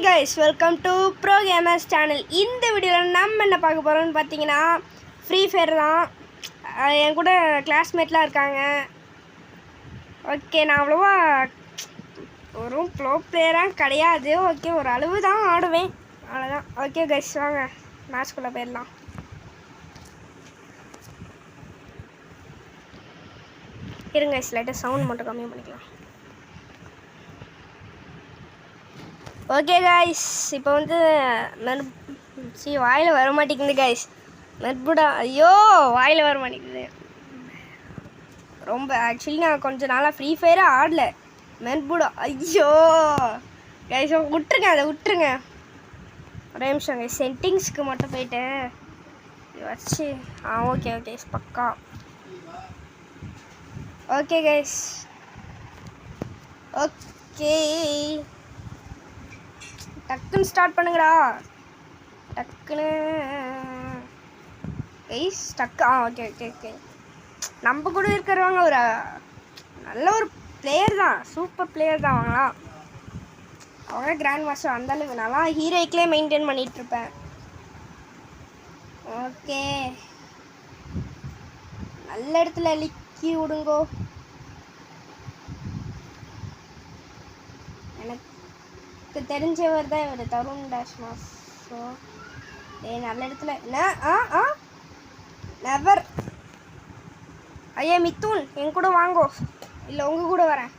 guys, welcome to Pro Gamers channel. இந்த வீடியோவில் நம்ம என்ன பார்க்க போகிறோம்னு பார்த்தீங்கன்னா ஃப்ரீ ஃபயர் தான். என் கூட கிளாஸ்மேட்லாம் இருக்காங்க. ஓகே, நான் அவ்வளோவா ஒரு ப்ரோ பிளேயராக கிடையாது. ஓகே, ஒரு அளவு தான் ஆடுவேன், அவ்வளோதான். ஓகே கைஸ், வாங்க மேட்ச்குள்ளே போயிடலாம். இருங்க கைஸ், லைட்டாக சவுண்ட் மட்டும் கம்மி பண்ணிக்கலாம். ஓகே கைஸ், இப்போ வந்து வாயில் வர மாட்டேங்குது கைஸ். நட்புடா, ஐயோ வாயில் வர மாட்டேங்குது ரொம்ப. ஆக்சுவலி நான் கொஞ்சம் நாளாக ஃப்ரீ ஃபயரே ஆடல. மென்புடா, ஐயோ கைஸ் விட்டுருங்க, அதை விட்டுருங்க. ஒரே நிமிஷம் கைஸ், செட்டிங்ஸ்க்கு மட்டும் போயிட்டு வச்சு ஓகே ஓகே பக்கா. ஓகே கைஸ், ஓகே டக்குன்னு ஸ்டார்ட் பண்ணுங்கடா, டக்குன்னு கைஸ் டக்கு. Okay okay okay. நம்ம கூட இருக்கிறவங்க ஒரு நல்ல ஒரு பிளேயர் தான், சூப்பர் பிளேயர் தான் அவங்களாம். அவங்க கிராண்ட் மாஸ்டர் அந்தளவுக்கு நல்லா ஹீரோய்க்கிலே மெயின்டைன் பண்ணிகிட்ருப்பேன். ஓகே, நல்ல இடத்துல லிக்கி விடுங்கோ. எனக்கு தெரிஞ்சவர் தான் இவர், தருண் டேஷ் மாஸ். ஸோ நல்ல இடத்துல என்ன நெவர். ஐயா மித்துன், என் கூட வாங்கோ, இல்லை உங்கள் கூட வரேன்.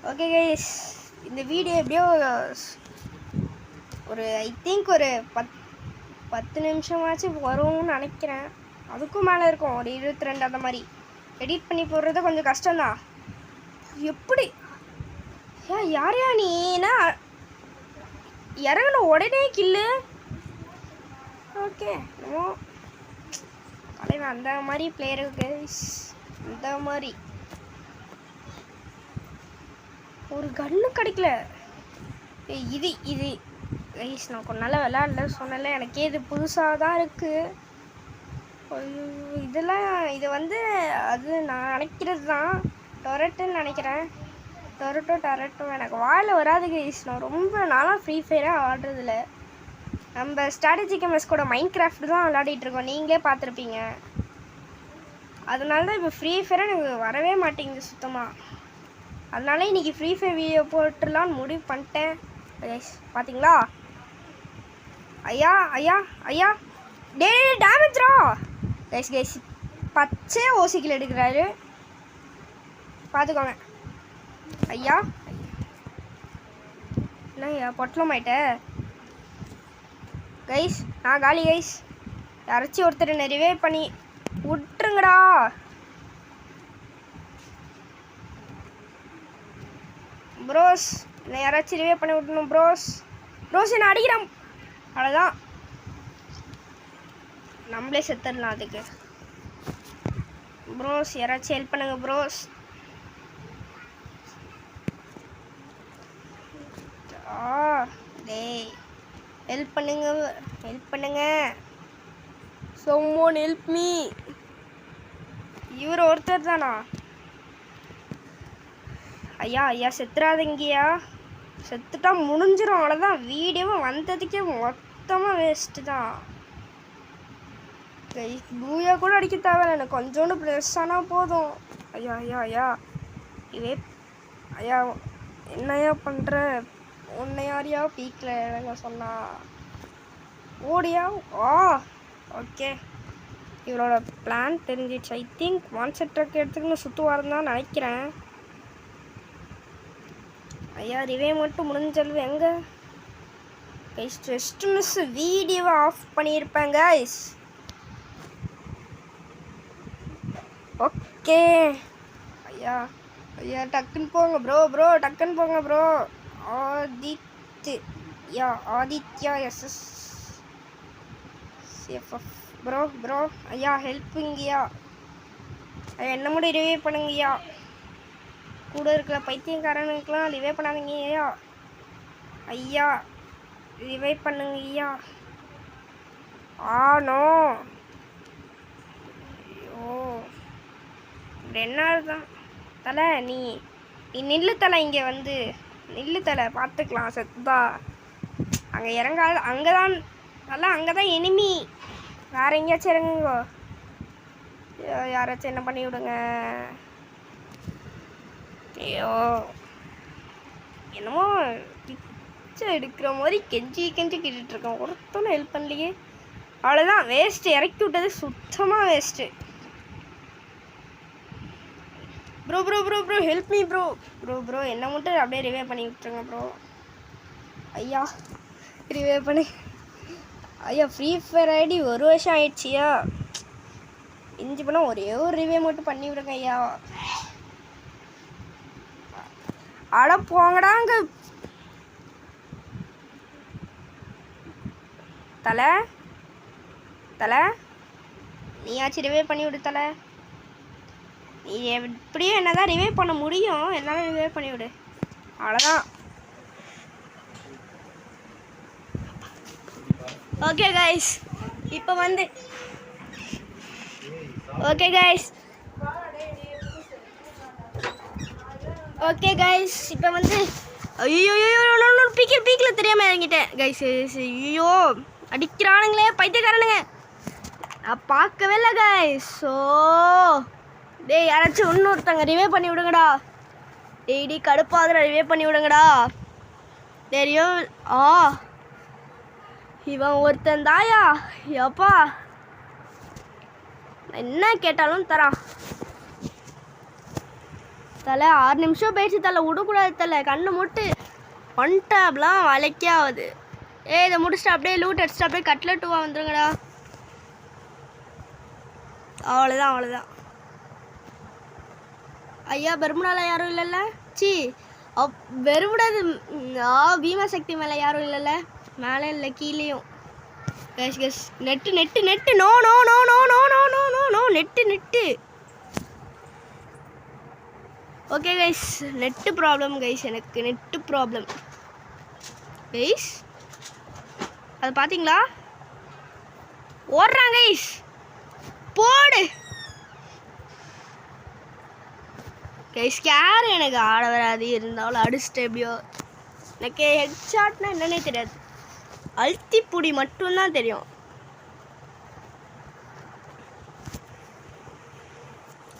ஓகே கைஸ், இந்த வீடியோ எப்படியோ ஒரு ஐ திங்க் ஒரு 10 நிமிஷமாச்சும் வரும்னு நினைக்கிறேன். அதுக்கும் மேலே இருக்கும், ஒரு 22 அந்த மாதிரி. எடிட் பண்ணி போடுறது கொஞ்சம் கஷ்டம்தான். எப்படி யாரையா நீனா இறங்கணும் உடனே கில்லு. ஓகே, தலைவன் அந்த மாதிரி பிளேயருக்கு அந்த மாதிரி ஒரு கன்னு கிடைக்கல. இது இது கைஸ், நான் கொஞ்ச நாள் விளையாடல சொன்னல, எனக்கே இது புதுசாக தான் இருக்குது. இதெல்லாம் இது வந்து அது நான் நினைக்கிறது தான் டொரட்டுன்னு நினைக்கிறேன். டொரட்டோ எனக்கு வாயில் வராது கைஸ். நான் ரொம்ப நாளாக ஃப்ரீ ஃபயராக ஆடுறதில்ல. நம்ம ஸ்ட்ராட்டஜி கேமர்ஸ் கூட மைண்ட் கிராஃப்ட் தான் விளையாடிட்டுருக்கோம், நீங்களே பார்த்துருப்பீங்க. அதனால தான் இப்போ ஃப்ரீ ஃபயராக எனக்கு வரவே மாட்டேங்குது சுத்தமாக. அதனால இன்றைக்கி ஃப்ரீ ஃபயர் வீடியோ போட்டுடலான்னு முடிவு பண்ணிட்டேன் கைஸ். பார்த்தீங்களா ஐயா ஐயா ஐயா, டே டேமேஜ்ரா கைஸ். கைஸ் பச்சை ஓசிக்கில் எடுக்கிறாரு, பார்த்துக்கோங்க. ஐயா என்ன ஐயா பொட்டலம் ஆயிட்ட கைஸ். நான் காலி கைஸ். யாராச்சும் ஒருத்தர் நிறையவே பண்ணி விட்டுருங்கடா. ப்ரோஸ் என்னை யாராச்சும் ரிவே பண்ணி விட்டணும் ப்ரோஸ். ப்ரோஸ் என்ன அடிக்கிறான், அவ்வளோதான், நம்மளே செத்துடலாம் அதுக்கு. ப்ரோஸ் யாராச்சும் ஹெல்ப் பண்ணுங்க ப்ரோஸ். டேய் ஹெல்ப் பண்ணுங்க someone help me. இவர் ஒருத்தர் தானா? ஐயா ஐயா செத்துறாதீங்கய்யா, செத்துட்டா முடிஞ்சிடும், அவ்வளோதான். வீடியோவை வந்ததுக்கே மொத்தமாக வேஸ்ட்டு தான். பூயா கூட அடிக்க தேவையில்ல, எனக்கு கொஞ்சோண்டு ப்ரெஸ் ஆனால் போதும். ஐயா ஐயா ஐயா இதே ஐயா என்னையா பண்ணுற, உன்னை யாரையா பீக்கில் இறங்க சொன்னா ஓடியா. ஓகே, இவரோட பிளான் தெரிஞ்சிச்சு. ஐ திங்க் மான்செட் ட்ரக் எடுத்துக்கின்னு சுற்றுவாருன்னு தான் நினைக்கிறேன். ஐயா ரிவே மட்டும் முடிஞ்சளவு எங்கே கைஸ். ஜஸ்ட் மிஸ் வீடியோவை ஆஃப் பண்ணியிருப்பேன் கைஸ். ஓகே ஐயா ஐயா டக்குன்னு போங்க ப்ரோ டக்குன்னு போங்க ப்ரோ. ஆதித்யா எஸ்எஸ் சிஎஃப்எஃப் ப்ரோ ஐயா ஹெல்ப்புங்கய்யா. ஐயா என்ன மட்டும் ரிவே பண்ணுங்கய்யா. கூட இருக்கிற பைத்தியக்காரனுக்கெலாம் ரிவே பண்ணாதீங்க ஐயா. ஐயா ரிவை பண்ணுங்க ஐயா. நோ இப்படி என்ன தான் தலை நீ நீ நில்லு தலை, இங்கே வந்து நில்லு தலை, பார்த்துக்கலாம் செத்தா. அங்கே இறங்காத, அங்கே தான் தலை, அங்கே தான் எனிமி. வேறு எங்கேயாச்சும் இறங்குங்கோ. யாராச்சும் என்ன பண்ணி விடுங்க. ஐயோ என்னமோ பிச்சை எடுக்கிற மாதிரி கெஞ்சி கேட்டுட்ருக்கோம், ஒருத்தனும் ஹெல்ப் பண்ணலையே. அவ்வளோதான், வேஸ்ட்டு. இறக்கி விட்டது சுத்தமாக waste. Bro bro bro bro help me bro. Bro என்ன மட்டும் அப்படியே ரிவே பண்ணி விட்டுருங்க ப்ரோ. ஐயா ரிவே பண்ணி, ஐயா ஃப்ரீ ஃபயர் ஐடி 1 வருஷம் ஆயிடுச்சியா. இஞ்சி பண்ணால் ஒரே ஒரு ரிவே மட்டும் பண்ணி விடுங்க ஐயா. அட போங்கடாங்க தலை. தலை நீயாச்சும் ரிவே பண்ணி விடு தலை. நீ எப்படியும் என்ன தான் ரிவே பண்ண முடியும், என்னால் ரிவே பண்ணி விடு. அவ்வளோதான். ஓகே கைஸ், இப்போ வந்து ஓகே கைஸ் இப்போ வந்து ஐயோ பீக்கில் தெரியாமல் இறங்கிட்டேன் கைஸ். ஐயோ அடிக்கிறானுங்களே பைத்தியக்காரனுங்க, நான் பார்க்கவே இல்லை கைஸ். ஸோ டேய் யாராச்சும் இன்னொருத்தங்க ரிவே பண்ணி விடுங்கடா. டெய்லி கடுப்பாதில் ரிவே பண்ணி விடுங்கடா. தெரியும் இவன் ஒருத்தன் தாயா. எப்பா என்ன கேட்டாலும் தரான். தலை 6 நிமிஷம் போயிடுச்சு தலை, விடக்கூடாது தலை. கண்ணை மூட்டு ஒன்டாப்லாம் வளைக்கே ஆகுது. இதை முடிச்சுட்டு அப்படியே லூட் அடிச்சுட்டு அப்படியே கட்லெட்டுவா வந்துருங்கடா. அவ்வளோதான். ஐயா பெருமுனால யாரும் இல்லைல்ல. சி பெருமுடாது. பீமா சக்தி மேலே யாரும் இல்லைல்ல. மேலே இல்லை கீழேயும். Guys net no net. Okay guys, net problem guys, எனக்கு நெட்டு ப்ராப்ளம் கைஸ். அது பார்த்தீங்களா, ஓடுறாங்க கைஸ். போடு கைஸ். கேர் எனக்கு ஆட வராது, இருந்தாலும் அடிச்சுட்டு எப்படியோ. எனக்கு ஹெட் ஷாட்னா என்னன்னே தெரியாது, அழுத்தி பிடி மட்டும்தான் தெரியும்.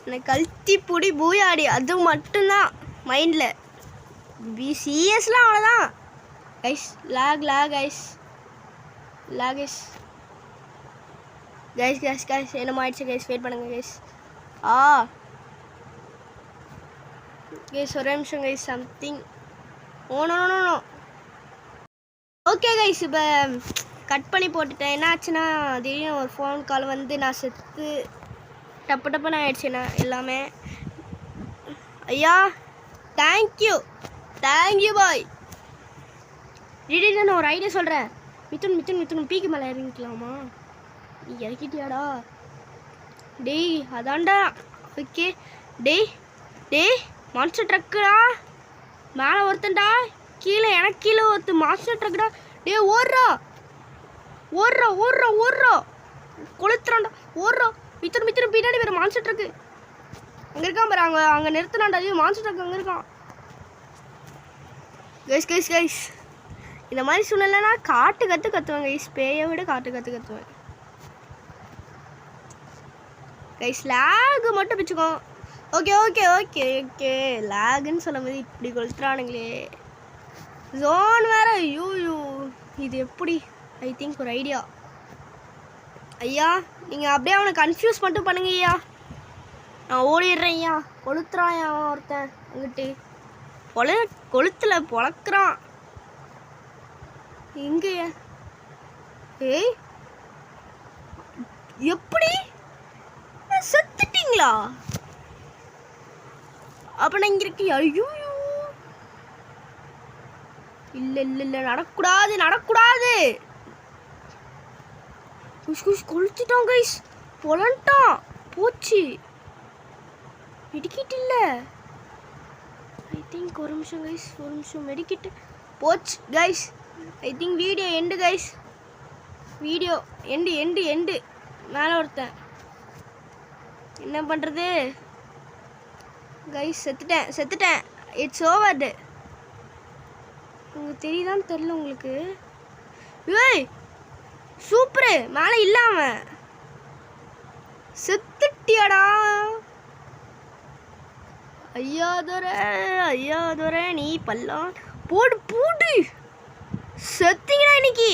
எனக்கு அழுத்தி பிடி பூயாடி அது மட்டும்தான் மைண்டில். சிஎஸ்லாம் அவ்வளோதான் கைஸ். லாக் கைஸ் என்னமோ ஆயிடுச்சு கைஸ். வெயிட் பண்ணுங்க கைஸ். கைஸ் ஒரு நிமிஷம் guys. Something no. Okay guys, இப்போ கட் பண்ணி போட்டுட்டேன். என்ன ஆச்சுன்னா திடீர்னு ஒரு ஃபோன் கால் வந்து நான் செத்து டப்புன்னு ஆயிடுச்சுண்ணா எல்லாமே. ஐயா தேங்க்யூ பாய். திடீர்னு நான் ஒரு ஐடியா சொல்கிறேன். மித்துன் பீக்கு மேலே இறங்கிக்கலாமா? நீ இறக்கிட்டியாடா? டேய் அதான்டா. ஓகே டேய் மான்ஸ்டர் ட்ரக்குடா. மேலே ஒருத்தன்டா, கீழே எனக்கு கீழே ஒருத்தன் மான்ஸ்டர் ட்ரக்குடா. டே ஓடுறா கொளுத்துறான்டா. ஓடுறா மித்துன் பின்னாடி வேறு மான்ஸ்டர் ட்ரக்கு அங்கே இருக்கான் பாரு. அங்கே நிறுத்தினான்டா. ஐயோ மான்ஸ்டர் ட்ரக் அங்கே இருக்கான். கைஸ் இந்த மாதிரி சூழ்நிலைனா காட்டு கற்றுவேன் கைஸ். பேயை விட காட்டு கற்றுவேன் கைஸ். லேகு மட்டும் பிச்சுக்கோ. ஓகே லேகுன்னு சொல்லும் போது இப்படி கொளுத்துறானுங்களே. ஜோன் வேற. ஐயோ இது எப்படி? ஐ திங்க் ஒரு ஐடியா. ஐயா நீங்கள் அப்படியே அவனை கன்ஃபியூஸ் மட்டும் பண்ணுங்க ஐயா. நான் ஓடிடுறேன் ஐயா. கொளுத்துறான் அவன் ஒருத்தன் அங்கிட்டு. கொளுத்துல பொழக்கிறான். எங்கயா? ஏய் எப்படி செத்துட்டீங்களா? அப்ப நான் இங்க இருக்கேன். ஐயோ இல்ல நடக்கூடாது. கொளுத்திட்டான் கைஸ். பொலன்ட்டான். போச்சு. மெடிக்கிட் இல்ல. ஐ திங்க் ஒரு நிமிஷம் மெடிக்கிட் போச்சு guys. I think video end guys. Video end. மேலே ஒருத்தன் என்ன பண்ணுறது? கைஸ் செத்துட்டேன். It's over. உங்களுக்கு தெரியுதான்னு தெரியல உங்களுக்கு. ஏய் சூப்பரு, மேலே இல்லாம செத்துட்டியாடா. ஐயா துரை நீ பல்லாம் போடு செத்தீங்கடா இன்னைக்கு.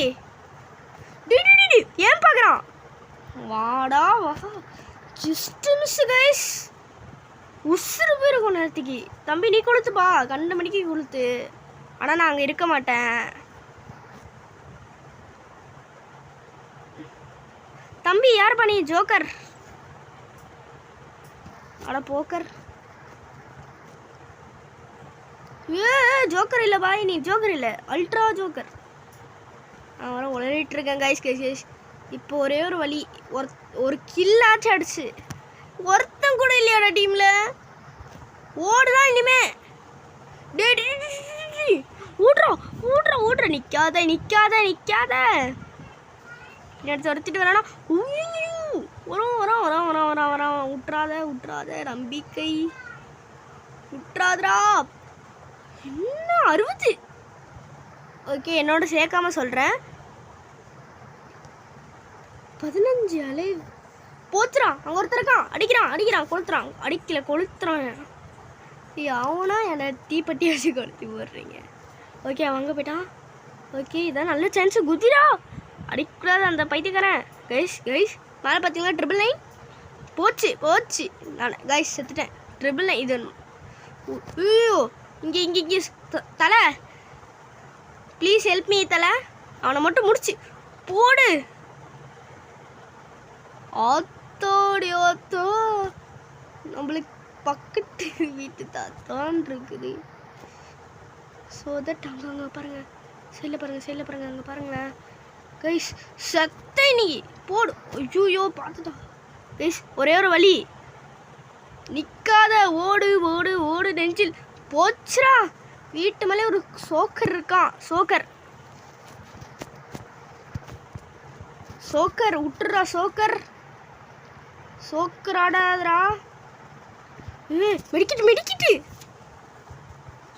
ஏன் பார்க்குறான்? வாடா வா, ஜஸ்ட் மிஸ் கைஸ். உசுறு போயிருக்கும் நேரத்துக்கு. தம்பி நீ கொளுத்துப்பா, 2 மணிக்கு கொளுத்து. ஆனால் நான் அங்கே இருக்க மாட்டேன் தம்பி. யார் பண்ணி ஜோக்கர்? அட போக்கர். ஜோக்கர் இல்லை பாய், நீ ஜோக்கர் இல்லை, அல்ட்ரா ஜோக்கர். நான் வர உளறிட்டு இருக்கேன் கைஸ். இப்போ ஒரே ஒரு வழி, ஒரு கில்லாச்சும் அடிச்சு. ஒருத்தன் கூட இல்லையாடா டீம்ல. ஓடுதான் இனிமே. ஊட்ற நிக்காத. எடுத்து ஒருத்திட்டு வரானா. வரான். விட்றாத நம்பிக்கை விட்றாதரா. என்ன 60? ஓகே, என்னோட சேர்க்காம சொல்கிறேன். 15 அலை போச்சுறான். அங்கே ஒருத்தர் இருக்கான். அடிக்கிறான் கொளுத்துறான். அவனா என்னை தீப்பட்டி வச்சு கொளுத்தி போடுறீங்க. ஓகே, அவன் அங்கே போயிட்டான். ஓகே, இதான் நல்ல சான்ஸு. குதிரா அடிக்கூடாது அந்த பைத்தியக்காரன். கைஸ் மேலே பார்த்தீங்களா? 999 போச்சு. நான் கைஸ் செத்துட்டேன். 999 இது. ஐயோ இங்கே தலை, ப்ளீஸ் ஹெல்ப் மீ தலை. அவனை மட்டும் முடிச்சு போடு. ஆத்தோ நம்மளுக்கு பக்கத்து வீட்டு தான் இருக்குது. ஸோ தட் அங்கே பாருங்கள், சைடில் பாருங்கள், அங்கே பாருங்களேன் கைஸ். சத்தை நீ போடு. ஐயோ பார்த்துட்டா கைஸ். ஒரே ஒரு வழி, நிற்காத, ஓடு நெஞ்சில் போச்சுரா. வீட்டு மேலே ஒரு சோக்கர் இருக்கான். சோக்கர் விட்டுறா. சோக்கர் ஆடாதரா. மெடிக்கிட்டு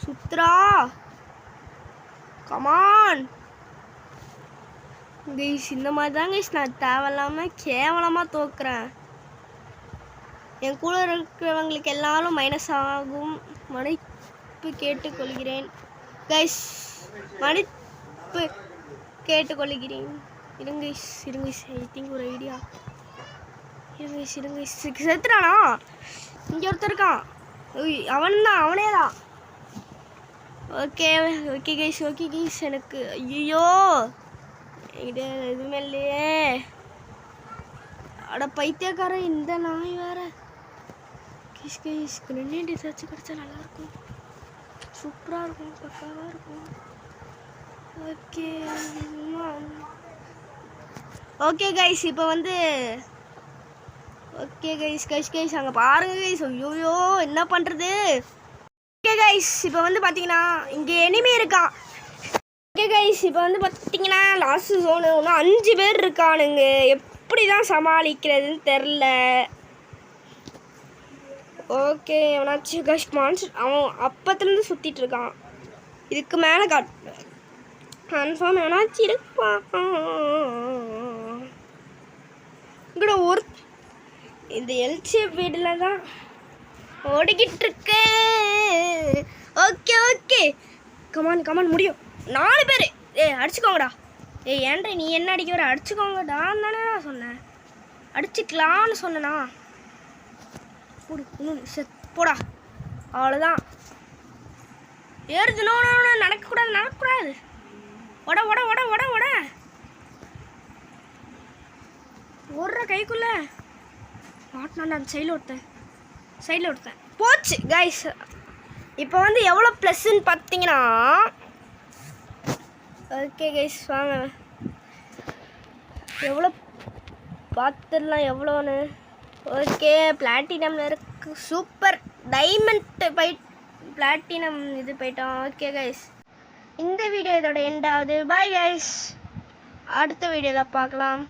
சுத்ரா. Come on guys. இந்த மாதிரி தான் கைஸ் நான் தேவையில்லாமல் கேவலமாக தோக்குறேன். என் கூட இருக்கிறவங்களுக்கு எல்லாரும் மைனஸ் ஆகும். மன்னிப்பு கேட்டுக்கொள்கிறேன் கைஸ். இருங்க ஐ திங்க் ஒரு ஐடியா. இருங்க செத்துறானா? இங்கே ஒருத்தர் இருக்கான். அவனே தான். Okay guys. எனக்கு ஐயோ என்கிட்ட எதுவுமே இல்லையே. அட பைத்தியக்காரன் இந்த நாய் வேற. கைஸ் கிரனேட் ஏதாச்சும் கிடச்சா நல்லாயிருக்கும். சூப்பராக இருக்கும், பக்காவாக இருக்கும். Okay guys. இப்போ வந்து ஓகே கைஸ் அங்கே பாருங்க கைஸ். ஐயோயோ என்ன பண்ணுறது. ஓகே கைஸ் இப்போ வந்து பார்த்தீங்கன்னா இங்கே எனிமி இருக்கான். ஓகே கைஸ் இப்போ வந்து பார்த்தீங்கன்னா லாஸ்ட் ஜோனு. இன்னும் 5 பேர் இருக்கானுங்க. எப்படி தான் சமாளிக்கிறதுன்னு தெரில. ஓகே எவனாச்சும் கைஸ் மான்ஸ்டர் அவன் அப்பத்துலேருந்து சுற்றிட்டு இருக்கான். இதுக்கு மேலே கன்ஃபார்ம் எவனாச்சும் இருப்பான். இங்கட ஒரு இந்த எல்ஷேப் வீடில் தான் ஓடிக்கிட்டு இருக்கு. ஓகே கமான் முடியும். 4 பேர். அடிச்சுக்கோங்கடா. ஏன்டா நீ என்ன அடிக்க வர? அடிச்சுக்கோங்கடான்னு தானே நான் சொன்னேன். அடிச்சுக்கலான்னு சொன்னேனா? போடா. அவ்வளோதான். ஏறுது. நடக்கக்கூடாது. ஓட ஓடுற கைக்குள்ள மாட்டினாண்டா. அந்த சைடில் ஒருத்தன் போச்சு கைஸ். இப்போ வந்து எவ்வளோ ப்ளஸ்ன்னு பார்த்தீங்கன்னா ஓகே கைஸ் வாங்க எவ்வளோ பார்த்துடலாம் எவ்வளோன்னு. ஓகே பிளாட்டினமில் இருக்கு. சூப்பர் டைமண்ட் பிளாட்டினம் இது போயிட்டோம். ஓகே கைஸ் இந்த வீடியோ இதோட எண்ட் ஆகுது. Bye guys. அடுத்த வீடியோவில் பார்க்கலாம்.